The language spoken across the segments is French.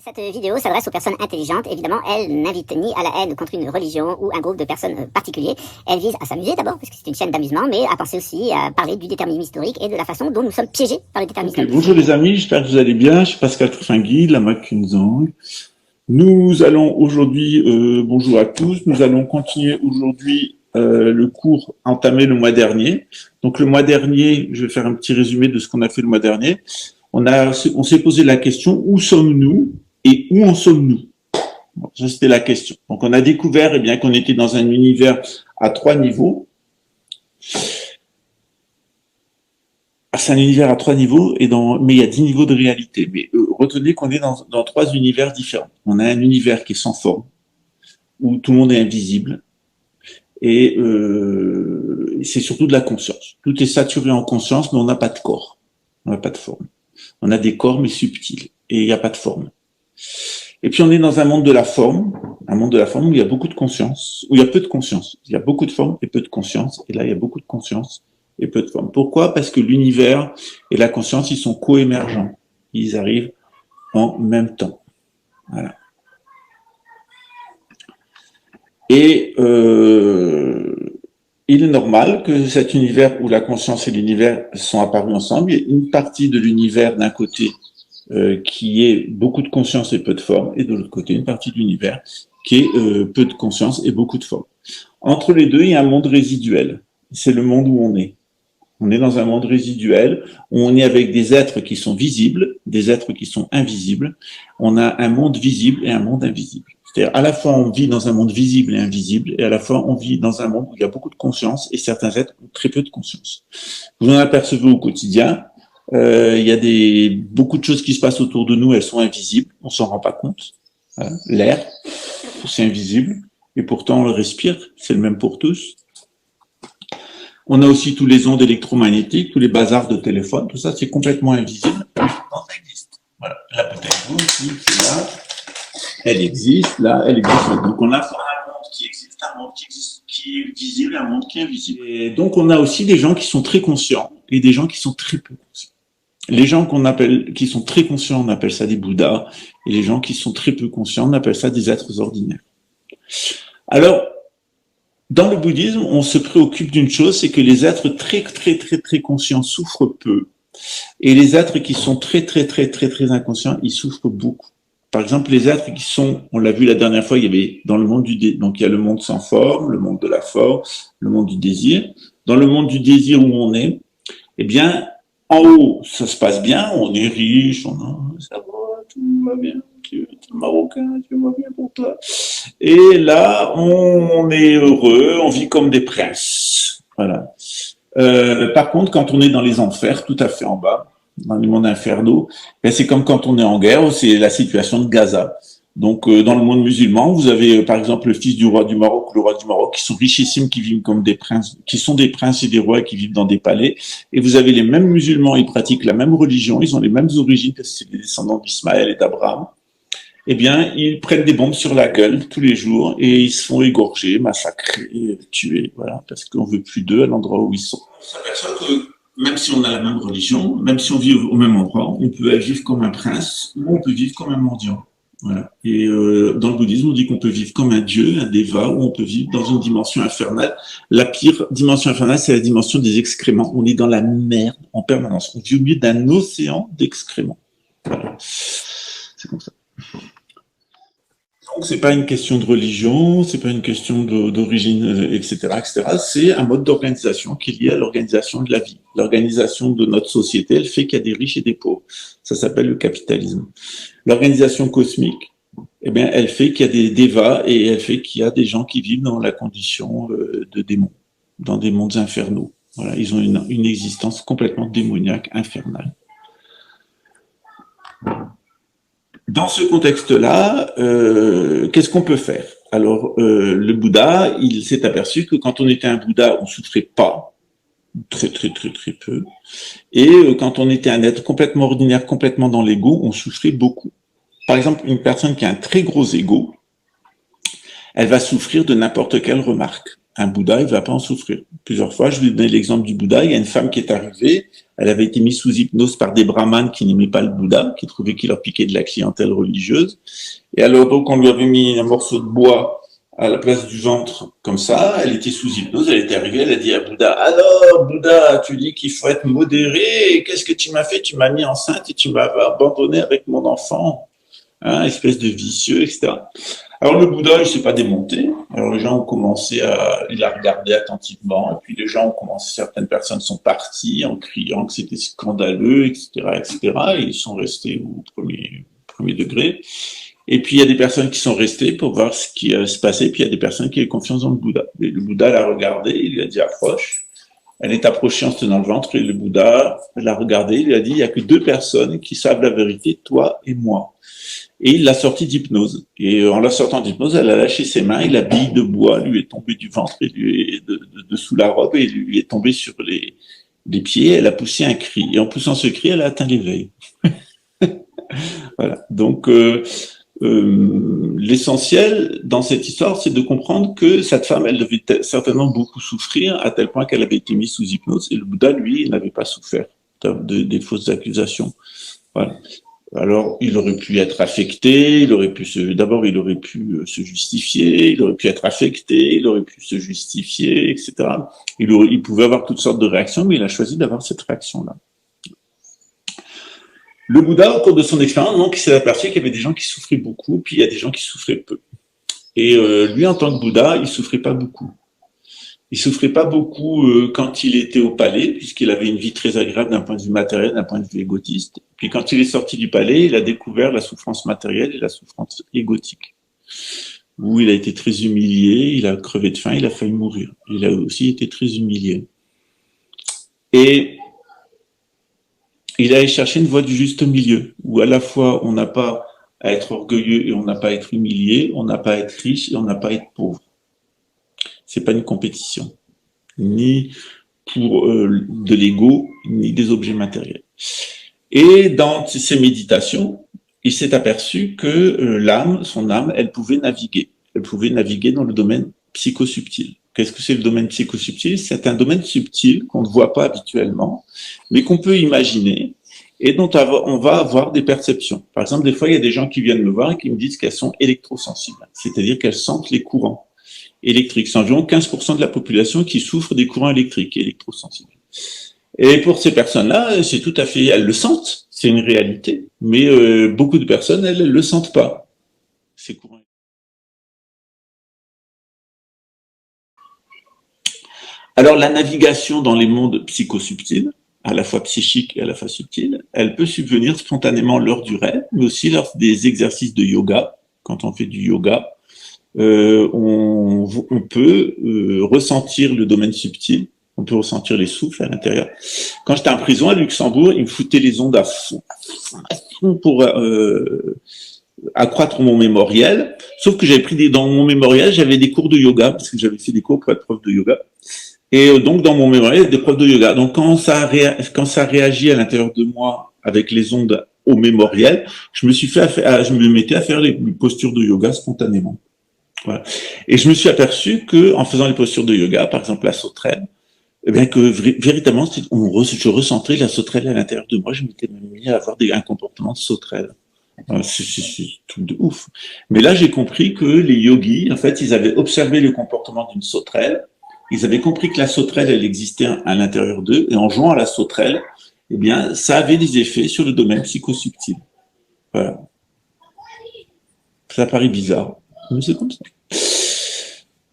Cette vidéo s'adresse aux personnes intelligentes. Évidemment, elle n'invite ni à la haine contre une religion ou un groupe de personnes particuliers. Elle vise à s'amuser d'abord, puisque c'est une chaîne d'amusement, mais à penser aussi à parler du déterminisme historique et de la façon dont nous sommes piégés par le déterminisme. Bonjour les amis, j'espère que vous allez bien. Je suis Pascal Tringuy, la Macunzang. Nous allons aujourd'hui, bonjour à tous, nous allons continuer aujourd'hui le cours entamé le mois dernier. Donc le mois dernier, je vais faire un petit résumé de ce qu'on a fait le mois dernier. On s'est posé la question, où sommes-nous et où en sommes-nous? Bon, ça c'était la question. Donc on a découvert bien qu'on était dans un univers à 3 niveaux. C'est un univers à 3 niveaux, mais il y a 10 niveaux de réalité. Mais retenez qu'on est dans 3 univers différents. On a un univers qui est sans forme, où tout le monde est invisible, et c'est surtout de la conscience. Tout est saturé en conscience, mais on n'a pas de corps, on n'a pas de forme. On a des corps, mais subtils, et il n'y a pas de forme. Et puis on est dans un monde de la forme où il y a beaucoup de conscience, où il y a peu de conscience. Il y a beaucoup de forme et peu de conscience, et là il y a beaucoup de conscience et peu de forme. Pourquoi? Parce que l'univers et la conscience, ils sont co-émergents. Ils arrivent en même temps. Voilà. Et il est normal que cet univers où la conscience et l'univers sont apparus ensemble, il y a une partie de l'univers d'un côté qui est beaucoup de conscience et peu de forme, et de l'autre côté, une partie de l'univers qui est peu de conscience et beaucoup de forme. Entre les deux, il y a un monde résiduel. C'est le monde où on est. On est dans un monde résiduel, où on est avec des êtres qui sont visibles, des êtres qui sont invisibles. On a un monde visible et un monde invisible. C'est-à-dire, à la fois, on vit dans un monde visible et invisible, et à la fois, on vit dans un monde où il y a beaucoup de conscience, et certains êtres ont très peu de conscience. Vous en apercevez au quotidien. Il y a beaucoup de choses qui se passent autour de nous, elles sont invisibles, on s'en rend pas compte. L'air, c'est invisible, et pourtant on le respire, c'est le même pour tous. On a aussi tous les ondes électromagnétiques, tous les bazars de téléphone, tout ça c'est complètement invisible, pourtant ça existe. Voilà, la bouteille d'eau ici, c'est là, elle existe, là, elle existe. Donc on a un monde qui existe, un monde qui est visible, un monde qui est invisible. Et donc on a aussi des gens qui sont très conscients et des gens qui sont très peu conscients. Les gens qui sont très conscients, on appelle ça des Bouddhas, et les gens qui sont très peu conscients, on appelle ça des êtres ordinaires. Alors, dans le bouddhisme, on se préoccupe d'une chose, c'est que les êtres très conscients souffrent peu, et les êtres qui sont très inconscients, ils souffrent beaucoup. Par exemple, les êtres qui sont, on l'a vu la dernière fois, il y avait dans le monde donc il y a le monde sans forme, le monde de la forme, le monde du désir. Dans le monde du désir où on est, eh bien, en haut, ça se passe bien, on est riche, ça va, tout va bien, tu es marocain, tout va bien pour toi. Et là, on est heureux, on vit comme des princes. Voilà. Par contre, quand on est dans les enfers, tout à fait en bas, dans les mondes infernaux, c'est comme quand on est en guerre, c'est la situation de Gaza. Donc, dans le monde musulman, vous avez, par exemple, le fils du roi du Maroc, le roi du Maroc, qui sont richissimes, qui vivent comme des princes, qui sont des princes et des rois, qui vivent dans des palais. Et vous avez les mêmes musulmans, ils pratiquent la même religion, ils ont les mêmes origines, parce que c'est les descendants d'Ismaël et d'Abraham. Eh bien, ils prennent des bombes sur la gueule tous les jours et ils se font égorger, massacrer, tuer, voilà, parce qu'on veut plus d'eux à l'endroit où ils sont. On s'aperçoit que même si on a la même religion, même si on vit au même endroit, on peut vivre comme un prince ou on peut vivre comme un mendiant. Voilà. Et dans le bouddhisme, on dit qu'on peut vivre comme un dieu, un déva, ou on peut vivre dans une dimension infernale. La pire dimension infernale, c'est la dimension des excréments. On est dans la merde en permanence. On vit au milieu d'un océan d'excréments. Voilà. C'est comme ça. Donc, c'est pas une question de religion, c'est pas une question d'origine, etc., etc. C'est un mode d'organisation qui est lié à l'organisation de la vie. L'organisation de notre société, elle fait qu'il y a des riches et des pauvres. Ça s'appelle le capitalisme. L'organisation cosmique, eh bien, elle fait qu'il y a des dévas et elle fait qu'il y a des gens qui vivent dans la condition de démons, dans des mondes infernaux. Voilà, ils ont une existence complètement démoniaque, infernale. Dans ce contexte-là, qu'est-ce qu'on peut faire? Alors, le Bouddha, il s'est aperçu que quand on était un Bouddha, on souffrait pas, très peu, et quand on était un être complètement ordinaire, complètement dans l'ego, on souffrait beaucoup. Par exemple, une personne qui a un très gros ego, elle va souffrir de n'importe quelle remarque. Un Bouddha, il va pas en souffrir. Plusieurs fois, je lui ai donné l'exemple du Bouddha. Il y a une femme qui est arrivée, elle avait été mise sous hypnose par des brahmanes qui n'aimaient pas le Bouddha, qui trouvaient qu'il leur piquait de la clientèle religieuse. Et alors, donc, on lui avait mis un morceau de bois à la place du ventre, comme ça. Elle était sous hypnose, elle était arrivée, elle a dit à Bouddha, alors, Bouddha, tu dis qu'il faut être modéré. Qu'est-ce que tu m'as fait? Tu m'as mis enceinte et tu m'as abandonné avec mon enfant. Hein, espèce de vicieux, etc. Alors le Bouddha, il s'est pas démonté. Alors les gens ont commencé il a regardé attentivement, et puis les gens ont commencé, certaines personnes sont parties en criant que c'était scandaleux, etc., etc., et ils sont restés au premier degré. Et puis il y a des personnes qui sont restées pour voir ce qui se passait, puis il y a des personnes qui avaient confiance dans le Bouddha. Et le Bouddha l'a regardé, il lui a dit approche. Elle est approchée en se tenant le ventre, et le Bouddha l'a regardé, il lui a dit il y a que deux personnes qui savent la vérité, toi et moi. Et il l'a sortie d'hypnose. Et en la sortant d'hypnose, elle a lâché ses mains et la bille de bois lui est tombée du ventre et lui est de sous la robe et lui est tombée sur les pieds. Elle a poussé un cri. Et en poussant ce cri, elle a atteint l'éveil. Voilà. Donc, l'essentiel dans cette histoire, c'est de comprendre que cette femme, elle devait certainement beaucoup souffrir à tel point qu'elle avait été mise sous hypnose. Et le Bouddha, lui, n'avait pas souffert des fausses accusations. Voilà. Alors, il aurait pu être affecté, il aurait pu se justifier, il aurait pu être affecté, il aurait pu se justifier, etc. Il pouvait avoir toutes sortes de réactions, mais il a choisi d'avoir cette réaction-là. Le Bouddha, au cours de son expérience, donc, il s'est aperçu qu'il y avait des gens qui souffraient beaucoup, puis il y a des gens qui souffraient peu. Et lui, en tant que Bouddha, il souffrait pas beaucoup. Il souffrait pas beaucoup quand il était au palais, puisqu'il avait une vie très agréable d'un point de vue matériel, d'un point de vue égotiste. Puis quand il est sorti du palais, il a découvert la souffrance matérielle et la souffrance égotique, où il a été très humilié, il a crevé de faim, il a failli mourir. Il a aussi été très humilié. Et il a cherché une voie du juste milieu, où à la fois on n'a pas à être orgueilleux et on n'a pas à être humilié, on n'a pas à être riche et on n'a pas à être pauvre. C'est pas une compétition, ni pour de l'ego, ni des objets matériels. Et dans ces méditations, il s'est aperçu que l'âme, son âme, elle pouvait naviguer. Elle pouvait naviguer dans le domaine psychosubtil. Qu'est-ce que c'est le domaine psychosubtil? C'est un domaine subtil qu'on ne voit pas habituellement, mais qu'on peut imaginer et dont on va avoir des perceptions. Par exemple, des fois, il y a des gens qui viennent me voir et qui me disent qu'elles sont électrosensibles, c'est-à-dire qu'elles sentent les courants électriques. C'est environ 15% de la population qui souffre des courants électriques, électrosensibles. Et pour ces personnes-là, c'est tout à fait, elles le sentent, c'est une réalité, mais beaucoup de personnes, elles le sentent pas, ces courants. Alors la navigation dans les mondes psychosubtils, à la fois psychiques et à la fois subtils, elle peut subvenir spontanément lors du rêve, mais aussi lors des exercices de yoga. Quand on fait du yoga, on peut ressentir le domaine subtil, on peut ressentir les souffles à l'intérieur. Quand j'étais en prison à Luxembourg, ils me foutaient les ondes à fond pour accroître mon mémoriel. Sauf que j'avais pris dans mon mémoriel, j'avais des cours de yoga, parce que j'avais fait des cours pour être prof de yoga. Et donc, dans mon mémoriel, il y a des profs de yoga. Donc, quand ça réagit à l'intérieur de moi avec les ondes au mémoriel, je me mettais à faire les postures de yoga spontanément. Voilà. Et je me suis aperçu que, en faisant les postures de yoga, par exemple la sauterelle, eh bien que véritablement, je ressentais la sauterelle à l'intérieur de moi. Je m'étais même mis à avoir un comportement de sauterelle. C'est tout de ouf. Mais là, j'ai compris que les yogis, en fait, ils avaient observé le comportement d'une sauterelle. Ils avaient compris que la sauterelle, elle existait à l'intérieur d'eux, et en jouant à la sauterelle, eh bien, ça avait des effets sur le domaine psychosubtil. Voilà. Ça paraît bizarre, mais c'est comme ça.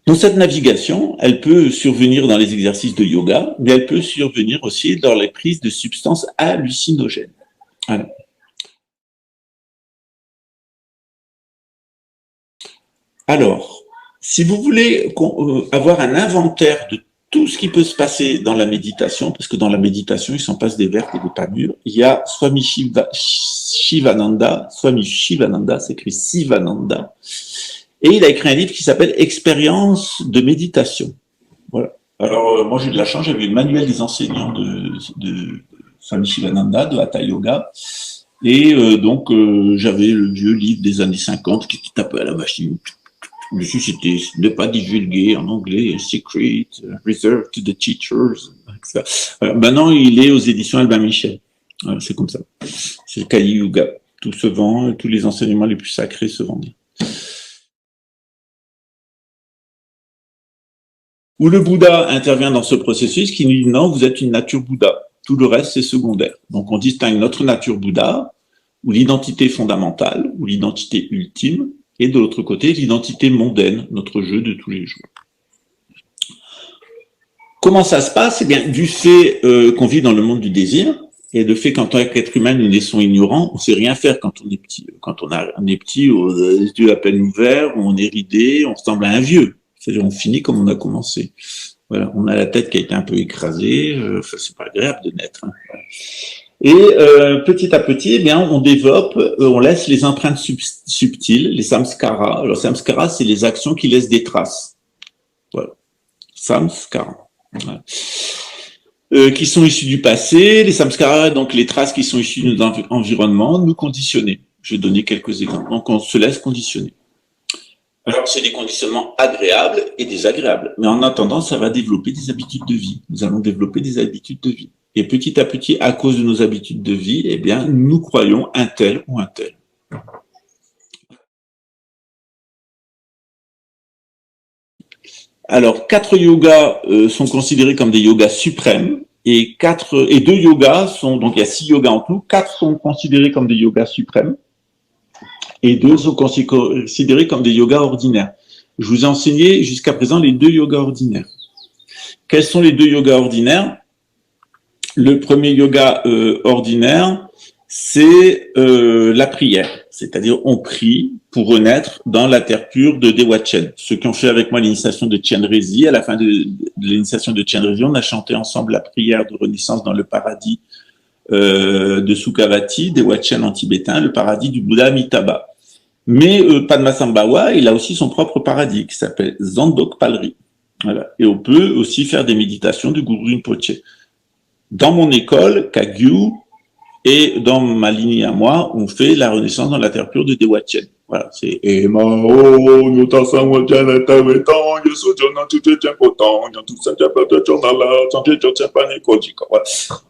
Donc cette navigation, elle peut survenir dans les exercices de yoga, mais elle peut survenir aussi dans les prises de substances hallucinogènes. Voilà. Alors, si vous voulez avoir un inventaire de tout ce qui peut se passer dans la méditation, parce que dans la méditation, il s'en passe des vertes et des pas mûres, il y a Swami Shivananda, c'est écrit Sivananda, et il a écrit un livre qui s'appelle Expérience de méditation. Voilà. Alors, moi, j'ai de la chance, j'avais le manuel des enseignants de Swami Shivananda, de Hatha Yoga, et donc, j'avais le vieux livre des années 50 qui tapait à la machine. Dessus, c'était ne pas divulguer en anglais, secret, reserved to the teachers. Etc. Maintenant, il est aux éditions Albin Michel. C'est comme ça. C'est le Kali Yuga. Tout se vend, tous les enseignements les plus sacrés se vendent. Où le Bouddha intervient dans ce processus, qui nous dit non, vous êtes une nature Bouddha. Tout le reste, c'est secondaire. Donc, on distingue notre nature Bouddha, ou l'identité fondamentale, ou l'identité ultime, et de l'autre côté, l'identité mondaine, notre jeu de tous les jours. Comment ça se passe? Eh bien, du fait qu'on vit dans le monde du désir, et le fait qu'en tant qu'être humain, nous naissons ignorants, on ne sait rien faire quand on est petit. Quand on est petit, on a les yeux à peine ouverts, on est ridé, on ressemble à un vieux. C'est-à-dire, on finit comme on a commencé. Voilà, on a la tête qui a été un peu écrasée. C'est pas agréable de naître. Hein. Et petit à petit, eh bien, on développe, on laisse les empreintes subtiles, les samskaras. Alors, samskaras, c'est les actions qui laissent des traces. Voilà, samskaras. Voilà. Qui sont issus du passé, les samskaras, donc les traces qui sont issues de notre environnement, nous conditionner. Je vais donner quelques exemples. Donc, on se laisse conditionner. Alors, c'est des conditionnements agréables et désagréables. Mais en attendant, ça va développer des habitudes de vie. Nous allons développer des habitudes de vie. Et petit à petit, à cause de nos habitudes de vie, eh bien, nous croyons un tel ou un tel. Alors, 4 yogas sont considérés comme des yogas suprêmes. Et deux yogas sont, donc il y a 6 yogas en tout, 4 sont considérés comme des yogas suprêmes. Et 2 sont considérés comme des yogas ordinaires. Je vous ai enseigné jusqu'à présent les 2 yogas ordinaires. Quels sont les 2 yogas ordinaires? Le premier yoga ordinaire, c'est la prière. C'est-à-dire, on prie pour renaître dans la terre pure de Dewachen. Ceux qui ont fait avec moi l'initiation de Chenrezi, à la fin de l'initiation de Chenrezi, on a chanté ensemble la prière de renaissance dans le paradis de Sukhavati, Dewachen en tibétain, le paradis du Bouddha Amitabha. Mais Padmasambhava, il a aussi son propre paradis qui s'appelle Zandok Palri. Voilà. Et on peut aussi faire des méditations du Guru Rinpoche. Dans mon école, Kagyu, et dans ma lignée à moi, on fait la renaissance dans la terre pure de Dewachen. Voilà, c'est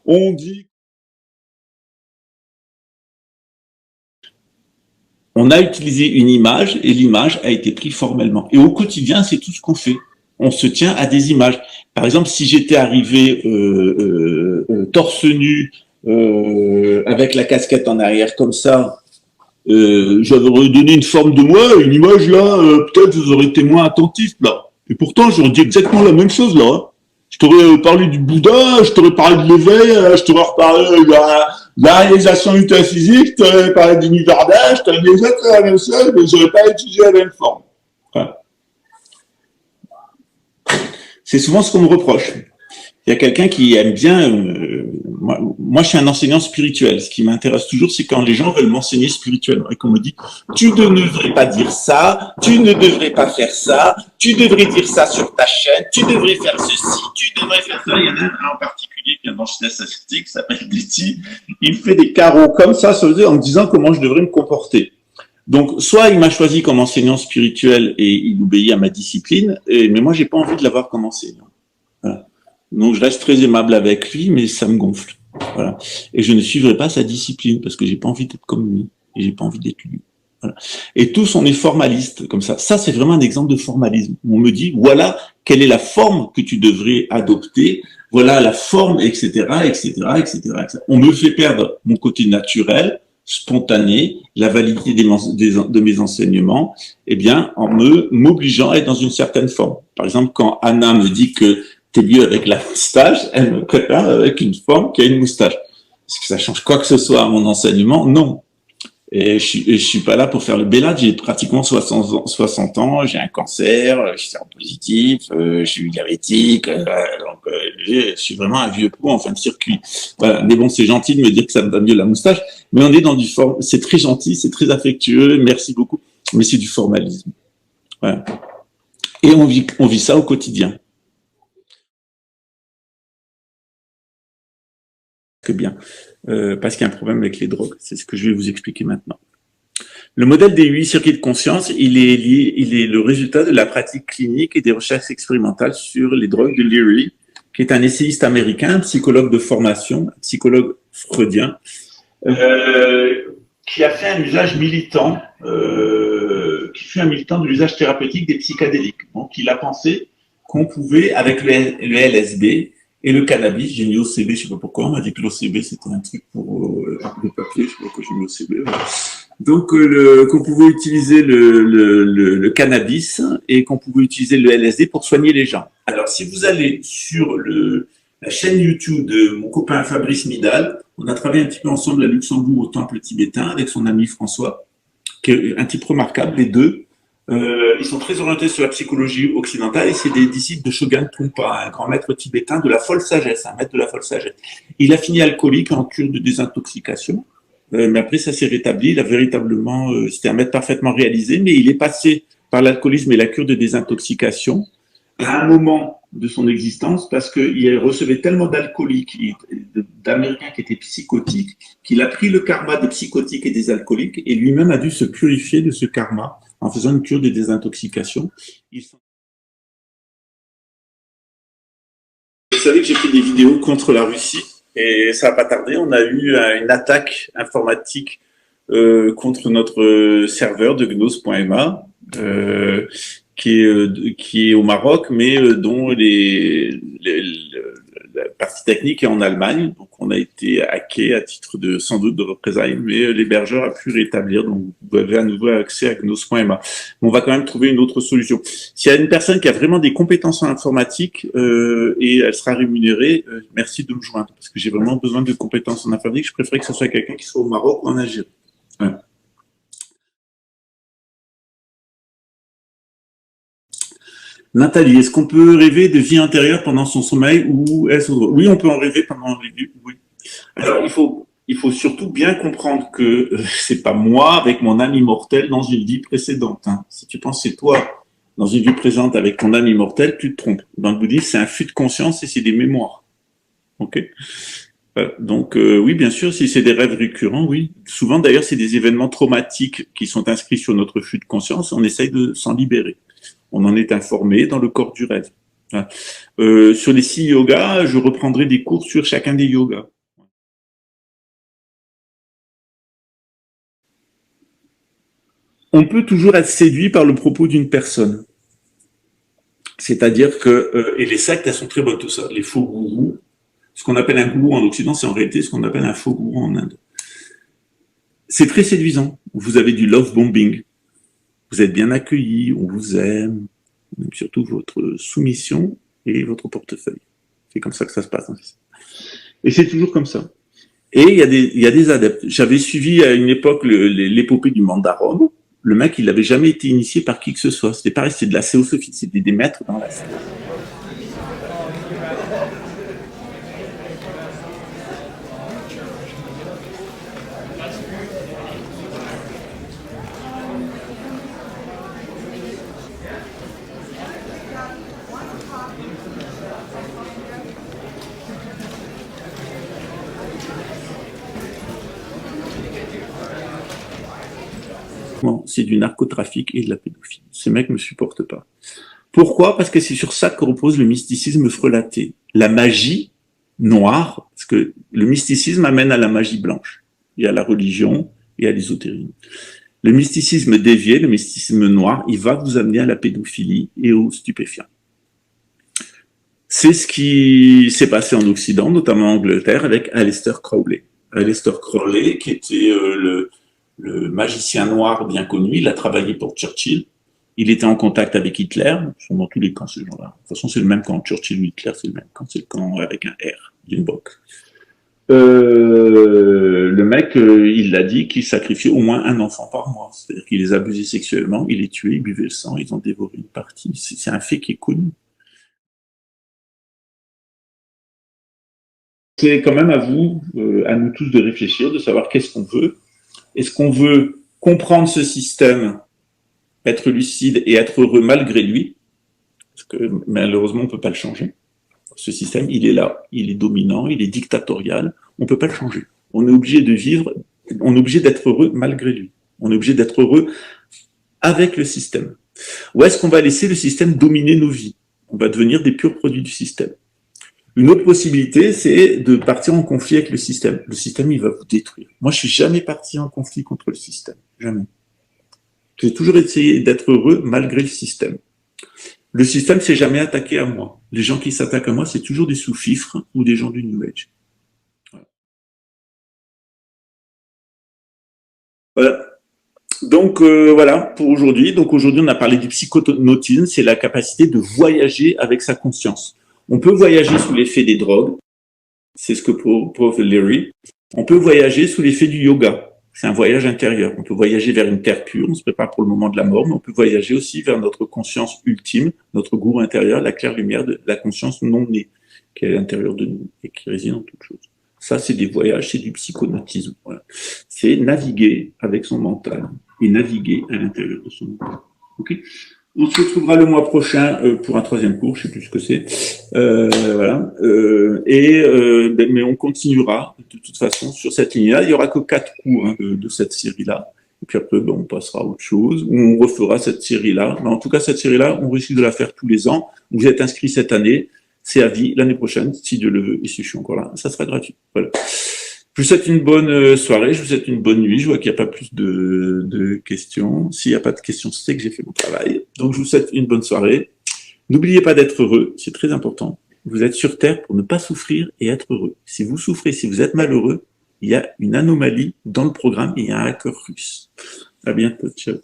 on dit. On a utilisé une image et l'image a été prise formellement. Et au quotidien, c'est tout ce qu'on fait. On se tient à des images. Par exemple, si j'étais arrivé torse nu, avec la casquette en arrière comme ça, j'aurais donné une forme de moi, une image là, peut-être vous aurez été moins attentif là. Et pourtant, j'aurais dit exactement la même chose là. Je t'aurais parlé du Bouddha, je t'aurais parlé de l'éveil, je t'aurais reparlé de la réalisation métaphysique, je t'aurais parlé d'univers d'âge, je t'aurais dit exactement la même chose, mais j'aurais pas utilisé la même forme. Voilà. C'est souvent ce qu'on me reproche. Il y a quelqu'un qui aime bien. Moi, je suis un enseignant spirituel. Ce qui m'intéresse toujours, c'est quand les gens veulent m'enseigner spirituellement et qu'on me dit tu ne devrais pas dire ça, tu ne devrais pas faire ça, tu devrais dire ça sur ta chaîne, tu devrais faire ceci, tu devrais faire ça. Il y en a un en particulier qui est dans Jeunesse Assistée qui s'appelle Diti. Il fait des carreaux comme ça en me disant comment je devrais me comporter. Donc, soit il m'a choisi comme enseignant spirituel et il obéit à ma discipline, mais moi, j'ai pas envie de l'avoir comme enseignant. Voilà. Donc, je reste très aimable avec lui, mais ça me gonfle. Voilà. Et je ne suivrai pas sa discipline parce que j'ai pas envie d'être comme lui et j'ai pas envie d'être lui. Voilà. Et tous, on est formaliste comme ça. Ça, c'est vraiment un exemple de formalisme. On me dit, voilà, quelle est la forme que tu devrais adopter. Voilà la forme, etc., etc., etc., etc. On me fait perdre mon côté naturel, spontané, la validité de mes enseignements, eh bien, en m'obligeant à être dans une certaine forme. Par exemple, quand Anna me dit que t'es mieux avec la moustache, elle me prépare avec une forme qui a une moustache. Est-ce que ça change quoi que ce soit à mon enseignement? Non. Et je suis pas là pour faire le bellade, j'ai pratiquement 60 ans, j'ai un cancer, je suis séropositif, je suis diabétique, donc je suis vraiment un vieux pot en fin de circuit. Voilà. Mais bon, c'est gentil de me dire que ça me va mieux la moustache, mais on est dans du c'est très gentil, c'est très affectueux, merci beaucoup, mais c'est du formalisme. Voilà. Et on vit ça au quotidien. Que bien, parce qu'il y a un problème avec les drogues, c'est ce que je vais vous expliquer maintenant. Le modèle des 8 circuits de conscience, il est le résultat de la pratique clinique et des recherches expérimentales sur les drogues de Leary, qui est un essayiste américain, un psychologue de formation, un psychologue freudien, qui a fait un usage militant, qui fut un militant de l'usage thérapeutique des psychédéliques. Donc, il a pensé qu'on pouvait, avec le LSD et le cannabis, j'ai mis OCB, je sais pas pourquoi, on m'a dit que l'OCB c'était un truc pour le papier, je sais pas pourquoi j'ai mis OCB. Voilà. Donc, qu'on pouvait utiliser le cannabis et qu'on pouvait utiliser le LSD pour soigner les gens. Alors, si vous allez sur la chaîne YouTube de mon copain Fabrice Midal, on a travaillé un petit peu ensemble à Luxembourg au temple tibétain avec son ami François, qui est un type remarquable, les deux. Ils sont très orientés sur la psychologie occidentale et c'est des disciples de Shogun Trungpa, un grand maître tibétain de la folle sagesse, un maître de la folle sagesse. Il a fini alcoolique en cure de désintoxication. Mais après, ça s'est rétabli. Il a véritablement, c'était un maître parfaitement réalisé, mais il est passé par l'alcoolisme et la cure de désintoxication à un moment de son existence parce qu'il recevait tellement d'alcooliques, d'Américains qui étaient psychotiques, qu'il a pris le karma des psychotiques et des alcooliques et lui-même a dû se purifier de ce karma en faisant une cure de désintoxication. Vous savez que j'ai fait des vidéos contre la Russie. Et ça n'a pas tardé, on a eu une attaque informatique contre notre serveur de gnos.ma qui est au Maroc, mais dont la partie technique est en Allemagne. Donc on a été hacké à titre de sans doute de représailles, mais l'hébergeur a pu rétablir. Donc vous avez à nouveau accès à gnos.ma. On va quand même trouver une autre solution. S'il y a une personne qui a vraiment des compétences en informatique et elle sera rémunérée, merci de me joindre parce que j'ai vraiment besoin de compétences en informatique. Je préférerais que ce soit quelqu'un qui soit au Maroc ou en Algérie. Ouais. Nathalie, est-ce qu'on peut rêver de vie intérieure pendant son sommeil ou est-ce... Oui, on peut en rêver pendant les nuits. Oui. Alors, il faut surtout bien comprendre que c'est pas moi avec mon âme immortelle dans une vie précédente. Hein. Si tu penses que c'est toi dans une vie présente avec ton âme immortelle, tu te trompes. Dans le bouddhisme, c'est un flux de conscience et c'est des mémoires. Ok. Donc oui, bien sûr, si c'est des rêves récurrents, oui. Souvent, d'ailleurs, c'est des événements traumatiques qui sont inscrits sur notre flux de conscience. On essaye de s'en libérer. On en est informé dans le corps du rêve. Sur les 6 yogas, je reprendrai des cours sur chacun des yogas. On peut toujours être séduit par le propos d'une personne. C'est-à-dire que, et les sectes, elles sont très bonnes tout ça, les faux gourous. Ce qu'on appelle un gourou en Occident, c'est en réalité ce qu'on appelle un faux gourou en Inde. C'est très séduisant. Vous avez du love bombing. Vous êtes bien accueilli, on vous aime, on aime surtout votre soumission et votre portefeuille. C'est comme ça que ça se passe. Et c'est toujours comme ça. Et il y a des adeptes. J'avais suivi à une époque l'épopée du Mandarum. Le mec, il n'avait jamais été initié par qui que ce soit. C'était pareil, c'était de la théosophie, c'était des maîtres dans la salle. C'est du narcotrafic et de la pédophilie. Ces mecs me supportent pas. Pourquoi? Parce que c'est sur ça que repose le mysticisme frelaté. La magie noire, parce que le mysticisme amène à la magie blanche, et à la religion, et à l'ésotérisme. Le mysticisme dévié, le mysticisme noir, il va vous amener à la pédophilie et aux stupéfiants. C'est ce qui s'est passé en Occident, notamment en Angleterre, avec Aleister Crowley. Aleister Crowley, qui était le magicien noir bien connu, il a travaillé pour Churchill, il était en contact avec Hitler, ils sont dans tous les camps ces gens-là. De toute façon, c'est le même camp, Churchill ou Hitler, c'est le même camp, c'est le camp avec un R, d'une box. Le mec, il l'a dit qu'il sacrifiait au moins un enfant par mois, c'est-à-dire qu'il les abusait sexuellement, il les tuait, il buvait le sang, ils ont dévoré une partie, c'est un fait qui est connu. C'est quand même à vous, à nous tous de réfléchir, de savoir qu'est-ce qu'on veut. Est-ce qu'on veut comprendre ce système, être lucide et être heureux malgré lui? Parce que malheureusement, on ne peut pas le changer. Ce système, il est là, il est dominant, il est dictatorial, on ne peut pas le changer. On est obligé de vivre, on est obligé d'être heureux malgré lui. On est obligé d'être heureux avec le système. Ou est-ce qu'on va laisser le système dominer nos vies? On va devenir des purs produits du système. Une autre possibilité, c'est de partir en conflit avec le système. Le système, il va vous détruire. Moi, je suis jamais parti en conflit contre le système. Jamais. J'ai toujours essayé d'être heureux malgré le système. Le système s'est jamais attaqué à moi. Les gens qui s'attaquent à moi, c'est toujours des sous-fifres ou des gens du New Age. Voilà. Donc voilà pour aujourd'hui. Donc aujourd'hui, on a parlé du psychonautisme, c'est la capacité de voyager avec sa conscience. On peut voyager sous l'effet des drogues, c'est ce que prouve Leary. On peut voyager sous l'effet du yoga. C'est un voyage intérieur. On peut voyager vers une terre pure, on se prépare pour le moment de la mort, mais on peut voyager aussi vers notre conscience ultime, notre gourou intérieur, la claire lumière de la conscience non née, qui est à l'intérieur de nous et qui réside en toute chose. Ça, c'est des voyages, c'est du psychonautisme. Voilà. C'est naviguer avec son mental et naviguer à l'intérieur de son mental. Okay. On se retrouvera le mois prochain pour un troisième cours, je sais plus ce que c'est. Voilà. Mais on continuera de toute façon sur cette ligne-là. Il y aura que 4 cours de cette série-là. Et puis après, on passera à autre chose. Ou on refera cette série-là. Mais en tout cas, cette série-là, on risque de la faire tous les ans. Vous êtes inscrits cette année. C'est à vie. L'année prochaine, si Dieu le veut, et si je suis encore là, ça sera gratuit. Voilà. Je vous souhaite une bonne soirée, je vous souhaite une bonne nuit. Je vois qu'il n'y a pas plus de questions. S'il n'y a pas de questions, c'est que j'ai fait mon travail. Donc, je vous souhaite une bonne soirée. N'oubliez pas d'être heureux, c'est très important. Vous êtes sur Terre pour ne pas souffrir et être heureux. Si vous souffrez, si vous êtes malheureux, il y a une anomalie dans le programme et il y a un hacker russe. À bientôt, ciao.